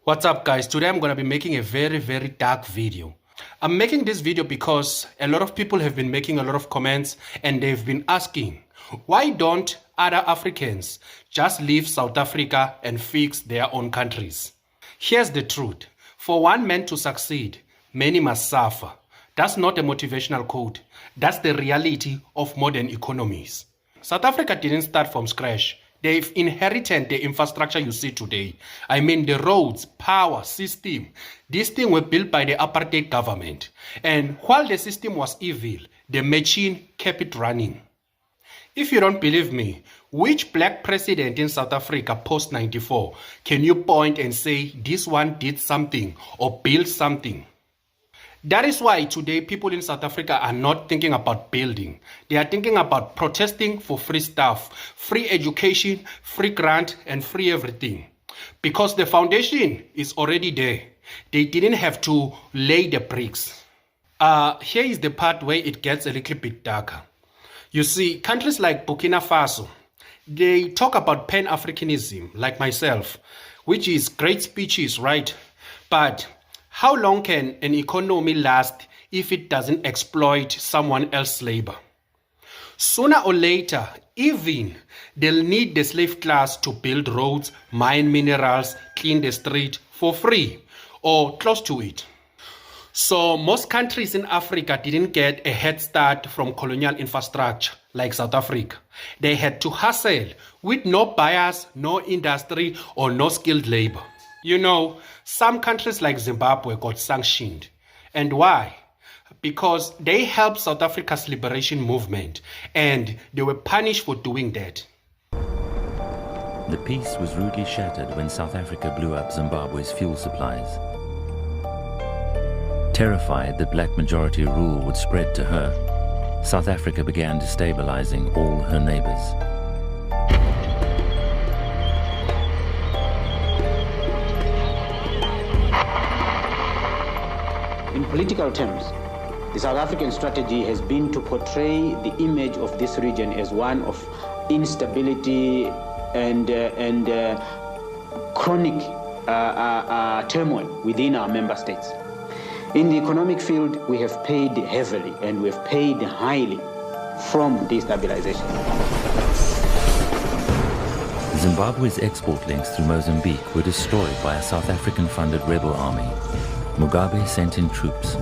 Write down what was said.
What's up, guys? Today I'm going to be making a very dark video. I'm making this video because a lot of people have been making a lot of comments and they've been asking, why don't other Africans just leave South Africa and fix their own countries? Here's the truth. For one man to succeed, many must suffer. That's not a motivational quote. That's the reality of modern economies. South Africa didn't start from scratch. They've inherited the infrastructure you see today. I mean the roads, power, system. These things were built by the Apartheid government. And while the system was evil, the machine kept it running. If you don't believe me, which black president in South Africa post-94 can you point and say this one did something or built something? That is why today people in South Africa are not thinking about building. They are thinking about protesting for free stuff, free education, free grant, and free everything. Because the foundation is already there. They didn't have to lay the bricks. Here is the part where it gets a little bit darker. You see, countries like Burkina Faso, they talk about Pan-Africanism, like myself, which is great speeches, right? But how long can an economy last if it doesn't exploit someone else's labor? Sooner or later, even they'll need the slave class to build roads, mine minerals, clean the street for free or close to it. So most countries in Africa didn't get a head start from colonial infrastructure like South Africa. They had to hustle with no buyers, no industry, or no skilled labor. You know, some countries like Zimbabwe got sanctioned. And why? Because they helped South Africa's liberation movement and they were punished for doing that. The peace was rudely shattered when South Africa blew up Zimbabwe's fuel supplies. Terrified that black majority rule would spread to her, South Africa began destabilizing all her neighbors. In political terms, the South African strategy has been to portray the image of this region as one of instability and chronic turmoil within our member states. In the economic field, we have paid heavily and we have paid highly from destabilization. Zimbabwe's export links through Mozambique were destroyed by a South African-funded rebel army. Mugabe sent in troops.